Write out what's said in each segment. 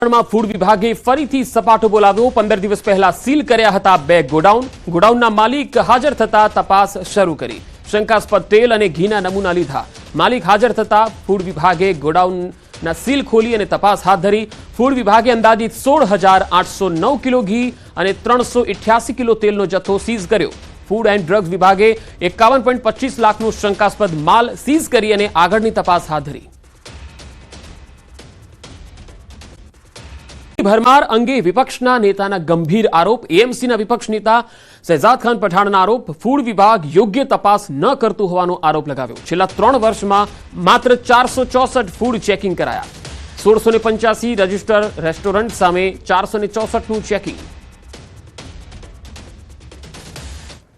Food વિભાગે ફરીથી સપાટો બોલાવ્યો। 15 દિવસ પહેલા સીલ કર્યા હતા 2 ગોડાઉન। ગોડાઉનના માલિક હાજર થતા તપાસ શરૂ કરી। શંકાસ્પદ તેલ અને ઘીના નમૂના લીધા। માલિક હાજર થતા ફૂડ વિભાગે ગોડાઉનના સીલ ખોલી અને તપાસ હાથ ધરી। ફૂડ વિભાગે અંદાજિત 16,809 કિલો ઘી અને 388 કિલો તેલનો જથ્થો સીઝ કર્યો। ફૂડ એન્ડ ડ્રગ્સ વિભાગે 51.25 લાખનો શંકાસ્પદ માલ સીઝ કરી અને આગળની તપાસ હાથ ધરી। भरमार अंगे विपक्षना नेताना गंभीर आरोप। एएमसीना विपक्ष नेता शहजाद खान पठाणना आरोप। फूड विभाग योग्य तपास न करतुं होवानो आरोप लगाव्यो। छेल्ला 3 वर्षमां मात्र 464 फूड चेकिंग कराया। 1685 रजिस्टर रेस्टोरंट सामे 464 નું चेकिंग।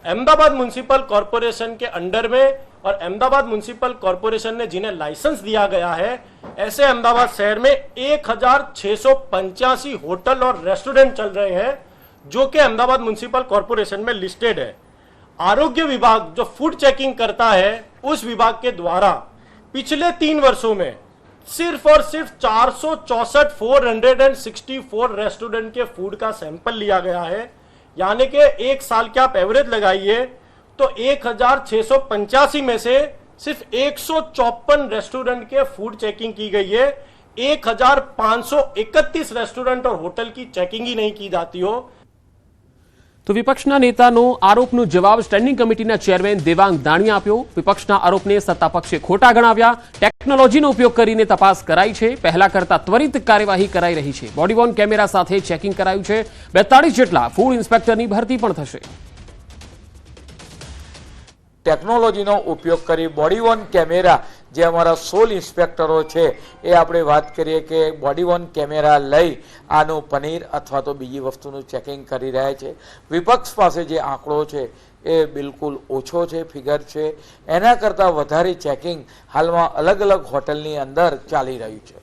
अहमदाबाद म्युनिसिपल कॉरपोरेशन के अंडर में और अहमदाबाद म्युनिसिपल कॉरपोरेशन ने जिन्हें लाइसेंस दिया गया है, ऐसे अहमदाबाद शहर में 1685 होटल और रेस्टोरेंट चल रहे हैं जो कि अहमदाबाद म्युनिसिपल कॉरपोरेशन में लिस्टेड है। आरोग्य विभाग जो फूड चेकिंग करता है, उस विभाग के द्वारा पिछले 3 वर्षों में सिर्फ और सिर्फ 464 रेस्टोरेंट के फूड का सैंपल लिया गया है। यानी कि एक साल के आप एवरेज लगाइए तो 1685 में से सिर्फ 154 रेस्टोरेंट के फूड चेकिंग की गई है। 1531 रेस्टोरेंट और होटल की चेकिंग ही नहीं की जाती हो। तो विपक्षना नेतानो आरोपनो जवाब स्टेन्डिंग कमिटीना चेरमेन देवांग दाणिया आप्यो। विपक्षना आरोपने सत्तापक्षे खोटा गणाव्या। टेक्नोलॉजीनो उपयोग करीने तपास कराई छे। पहला करता त्वरित कार्यवाही कराई रही छे। बॉडी वॉर्न कैमेरा साथे चेकिंग करायुं छे। 42 जेटला फूड इंस्पेक्टरनी भरती पण थशे। टेक्नोलॉजीनो उपयोग करी बॉडी वॉर्न कैमेरा जे अमारा 16 इंस्पेक्टरो छे ए आपणे वात करीए के बॉडी वॉर्न कैमेरा लई आनु पनीर अथवा तो बीजी वस्तुनु चेकिंग करी रह्या छे। विपक्ष पासे जे आंकड़ो छे ए बिल्कुल ओछो छे, फिगर छे। एना करता वधारे चेकिंग हालमां अलग अलग होटलनी अंदर चाली रह्युं छे।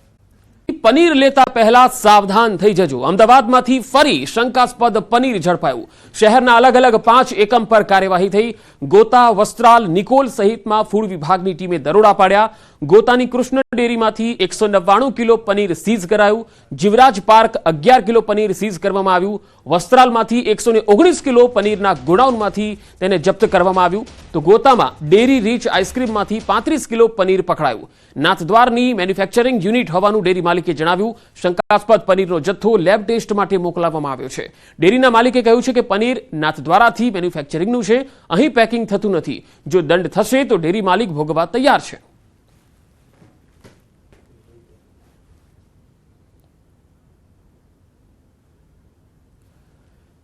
पनीर लेता पहला सावधान थई जजो। अमदावादमांथी फरी शंकास्पद पनीर झड़पायुं। शहरना अलग अलग 5 एकम पर कार्यवाही थई। गोता, वस्त्राल, निकोल सहितमां फूड विभागनी टीमे दरोड़ा पाड्या। गोतानी कृष्ण डेरीमांथी 199 किलो पनीर सीज करायुं। Jivraj park 11 kilo paneer seize करवामां आव्युं। वस्त्रालमांथी 119 किलो पनीरना गोडाउनमांथी तेने जप्त करवामां आव्युं। तो गोतामां डेरी રીચ आइस्क्रीममांथी 35 किलो पनीर पकड़ायुं। नाथद्वाરની મેન્યુફેક્ચરિંગ યુનિટ હોવાનું ડેરી માલિકે જણાવ્યું। શંકાસ્પદ પનીરનો જથ્થો લેબ ટેસ્ટ માટે મોકલવામાં આવ્યો છે। ડેરીના માલિકે કહ્યું છે કે પનીર નાથદ્વારાથી મેન્યુફેક્ચરિંગનું છે, અહીં પેકિંગ થતું નથી। જો દંડ થશે તો ડેરી માલિક ભોગવવા તૈયાર છે।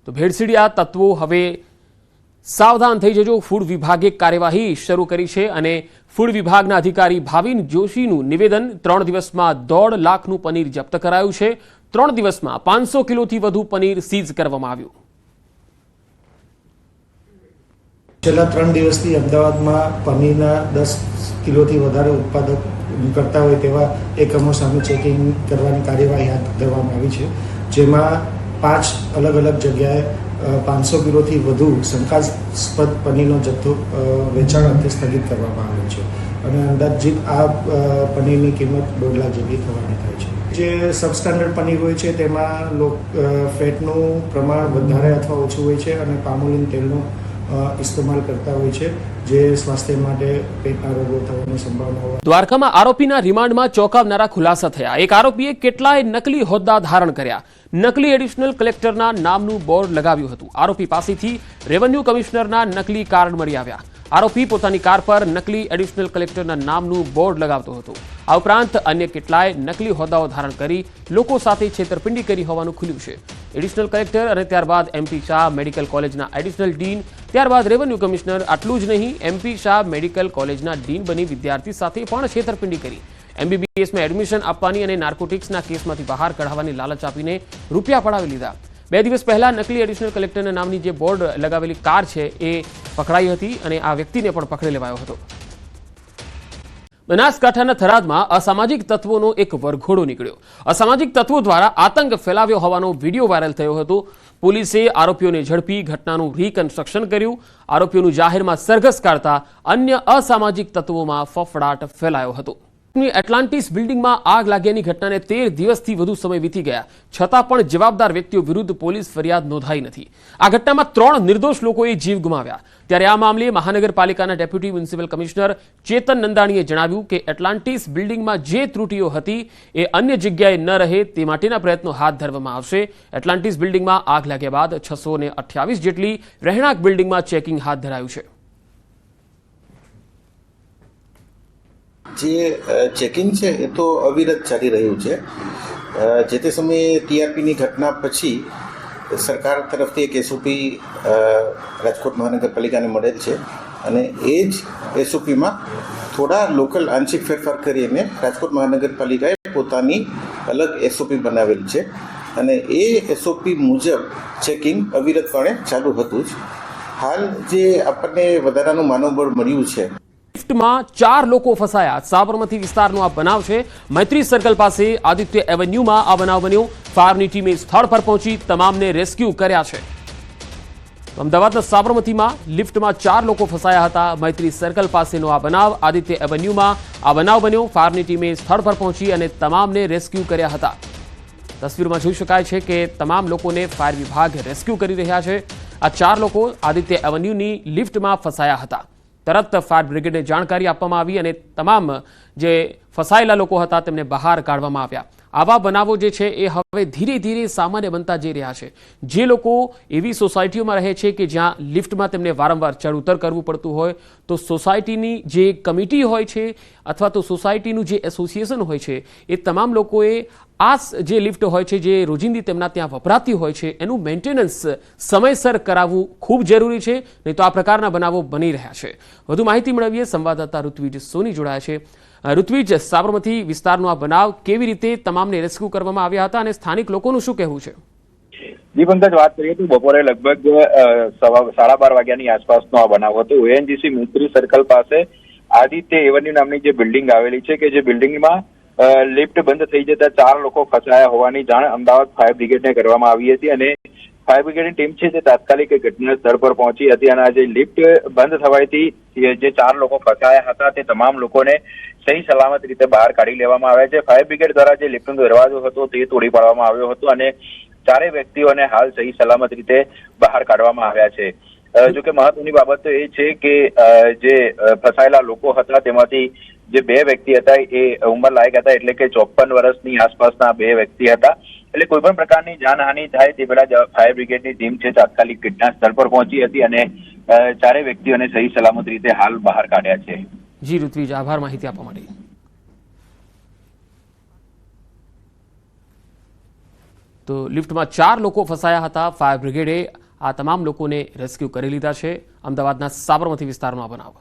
તો ભેળસેળિયા તત્વો હવે सावधान थई जजो। फूड विभागे कार्यवाही शरू करी छे अने फूड विभागना अधिकारी भाविन जोशीनुं निवेदन 3 दिवसमां 1.5 लाखनुं पनीर जप्त करायुं छे। 3 दिवसमां 500 किलोथी वधु पनीर सीज करवामां आव्युं। छेल्ला 3 दिवसथी अमदावादमां पनीरना 10 किलोथी वधारे उत्पादक करता होय तेवा एकमो सामे चेकिंग करवानी कार्यवाही हाथ धरवामां आवी छे, जेमां 5 अलग अलग जग्याए 500 किलोथी વધુ શંકાસ્પદ પનીરનો જથ્થો વેચાણ અંતે સ્થગિત કરવામાં આવ્યો છે અને અંદાજિત આ પનીરની કિંમત 1.5 લાખ જેટલી થવાની થાય છે। જે સબસ્ટાન્ડર્ડ પનીર હોય છે તેમાં ફેટનું પ્રમાણ વધારે અથવા ઓછું હોય છે અને પામોલિન તેલનો इस्तेमाल करता હોય છે, જે સ્વાસ્થ્ય માટે પેટના રોગો થવાની સંભાવના હોય। દ્વારકામાં આરોપીના રિમાન્ડમાં ચોંકાવનારા ખુલાસા થયા। એક આરોપીએ કેટલાય નકલી હોદ્દા ધારણ કર્યા। નકલી એડિશનલ કલેક્ટરના નામનું બોર્ડ લગાવ્યું હતું। આરોપી પાસેથી રેવન્યુ કમિશનરના નકલી કાર્ડ મળી આવ્યા। આરોપી પોતાની કાર પર નકલી એડિશનલ કલેક્ટરના નામનું બોર્ડ લગાવતો હતો। આ ઉપરાંત અન્ય કેટલાય નકલી હોદ્દાઓ ધારણ કરી લોકો સાથે છેતરપિંડી કરી હોવાનું ખુલ્યું છે। એડિશનલ કલેક્ટર અને ત્યારબાદ એમપી શાહ મેડિકલ કોલેજના એડિશનલ ડીન, ત્યારબાદ રેવન્યુ કમિશનર। આટલું જ નહીં, એમપી શાહ મેડિકલ કોલેજના ડીન બની વિદ્યાર્થી સાથે પણ છેતરપિંડી કરી। એમબીબીએસમાં એડમિશન આપવાની અને નાર્કોટિક્સના કેસમાંથી બહાર કઢાવવાની લાલચ આપીને રૂપિયા પડાવી લીધા। 2 દિવસ પહેલા નકલી એડિશનલ કલેક્ટરના નામની જે બોર્ડ લગાવેલી કાર છે એ પકડાઈ હતી અને આ વ્યક્તિને પણ પકડી લેવાયો હતો। બનાસકાંઠાના થરાદમાં અસામાજિક તત્વોનો એક વરઘોડો નીકળ્યો। અસામાજિક તત્વો દ્વારા આતંક ફેલાવ્યો હોવાનો વિડીયો વાયરલ થયો હતો। પોલીસે આરોપીઓને ઝડપી ઘટનાનું રીકન્સ્ટ્રક્શન કર્યું। આરોપીઓનું જાહેરમાં સરઘસ કાઢતા અન્ય અસામાજિક તત્વોમાં ફફડાટ ફેલાયો હતો। ની એટલાન્ટિસ બિલ્ડિંગમાં આગ લાગ્યાની ઘટનાને 13 દિવસથી વધુ સમય વીતી ગયા છતાં પણ જવાબદાર વ્યક્તિઓ વિરુદ્ધ પોલીસ ફરિયાદ નોંધાઈ નથી. આ ઘટનામાં 3 નિર્દોષ લોકોએ જીવ ગુમાવ્યા. ત્યારે આ મામલે મહાનગરપાલિકાના ડેપ્યુટી મ્યુનિસિપલ કમિશનર ચેતન નંદાણીએ જણાવ્યું કે એટલાન્ટિસ બિલ્ડિંગમાં જે ત્રુટીઓ હતી એ અન્ય જગ્યાએ ન રહે તે માટેના પ્રયત્નો હાથ ધરવામાં આવશે. એટલાન્ટિસ બિલ્ડિંગમાં આગ લાગ્યા બાદ 628 જેટલી રહેણાંક બિલ્ડિંગમાં ચેકિંગ હાથ ધરાયું છે. જે ચેકિંગ છે એ તો અવિરત ચાલી રહ્યું છે. જે તે સમયે ટીઆરપીની ઘટના પછી સરકાર તરફથી એક એસઓપી રાજકોટ મહાનગરપાલિકાને મળેલ છે અને એ જ એસઓપીમાં થોડા લોકલ આંશિક ફેરફાર કરીને રાજકોટ મહાનગરપાલિકાએ પોતાની અલગ એસઓપી બનાવેલ છે અને એ એસઓપી મુજબ ચેકિંગ અવિરતપણે ચાલુ હતું જ. હાલ જે આપણને વધારાનું માનવબળ મળ્યું છે. લિફ્ટમાં 4 લોકો ફસાયા. સાબરમતી વિસ્તારનો આ બનાવ છે. મૈત્રી સર્કલ પાસે આદિત્ય એવન્યુમાં આ બનાવ બન્યો. ફાયરની ટીમે સ્થળ પર પહોંચી તમામને રેસ્ક્યુ કર્યા છે. અમદાવાદના સાબરમતીમાં લિફ્ટમાં 4 લોકો ફસાયા હતા. મૈત્રી સર્કલ પાસેનો આ બનાવ આદિત્ય એવન્યુમાં આ બનાવ બન્યો. ફાયરની ટીમે સ્થળ પર પહોંચી અને તમામને રેસ્ક્યુ કર્યા હતા. તસવીરમાં જોઈ શકાય છે કે તમામ લોકોને ફાયર વિભાગ રેસ્ક્યુ કરી રહ્યા છે. આ 4 લોકો આદિત્ય એવન્યુની લિફ્ટમાં ફસાયા હતા. તરત ફાયર બ્રિગેડને જાણકારી આપવામાં આવી અને તમામ જે ફસાયેલા લોકો હતા તેમને બહાર કાઢવામાં આવ્યા. આવા બનાવો જે છે એ હવે ધીરે ધીરે સામાન્ય બનતા જઈ રહ્યા છે. જે લોકો એવી સોસાયટીઓમાં રહે છે કે જ્યાં લિફ્ટમાં તેમને વારંવાર ચઢ ઉતર કરવું પડતું હોય તો સોસાયટીની જે કમિટી હોય છે અથવા તો સોસાયટીનું જે એસોસિએશન હોય છે એ તમામ લોકોએ આ જે લિફ્ટ હોય છે જે રોજિંદી તેમના ત્યાં વપરાતી હોય છે એનું મેન્ટેનન્સ સમયસર કરાવવું ખૂબ જરૂરી છે, નહીં તો આ પ્રકારના બનાવો બની રહ્યા છે. વધુ માહિતી મેળવીએ સંવાદદાતા ઋત્વિજ સોની જોડાયા છે. ઋત્વિજ, સાબરમતી વિસ્તારનો આ બનાવ કેવી રીતે તમામને રેસ્ક્યુ કરવામાં આવ્યા હતા અને સ્થાનિક લોકોનું શું કહેવું છે? જી પંકજ, વાત કરીએ તો બપોરે લગભગ 12:30 વાગ્યાની આસપાસનો આ બનાવ હતો. ઓએનજીસી મૈત્રી સર્કલ પાસે આદિત્ય એવન્યુ નામની જે બિલ્ડિંગ આવેલી છે કે જે બિલ્ડિંગમાં લિફ્ટ બંધ થઈ જતા 4 લોકો ફસાયા હોવાની જાણ અમદાવાદ ફાયર બ્રિગેડને કરવામાં આવી હતી અને ફાયર બ્રિગેડની ટીમ છે તે તાત્કાલિક ઘટના સ્થળ પર પહોંચી હતી અને આ જે લિફ્ટ બંધ થવાથી જે 4 લોકો ફસાયા હતા તે તમામ લોકોને સહી સલામત રીતે બહાર કાઢી લેવામાં આવ્યા છે. ફાયર બ્રિગેડ દ્વારા જે લિફ્ટનો દરવાજો હતો તે તોડી પાડવામાં આવ્યો હતો અને 4 વ્યક્તિઓને હાલ સહી સલામત રીતે બહાર કાઢવામાં આવ્યા છે. જોકે મહત્વની બાબત તો એ છે કે જે ફસાયેલા લોકો હતા તેમાંથી જે 2 વ્યક્તિ હતા એ ઉંમર લાયક હતા, એટલે કે 54 વર્ષની આસપાસના 2 વ્યક્તિ હતા. એટલે કોઈ પણ પ્રકારની જાનહાનિ થાય તે પહેલા ફાયર બ્રિગેડની ટીમ છે તાત્કાલિક ઘટના સ્થળ પર પહોંચી હતી અને 4 વ્યક્તિઓને સહી સલામત રીતે હાલ બહાર કાઢ્યા છે. જી ઋત્વિજ, આભાર માહિતી આપવા માટે. તો લિફ્ટમાં 4 લોકો ફસાયા હતા. ફાયર બ્રિગેડે આ તમામ લોકોને રેસ્ક્યુ કરી લીધા છે. અમદાવાદના સાબરમતી વિસ્તારમાં બનાવ.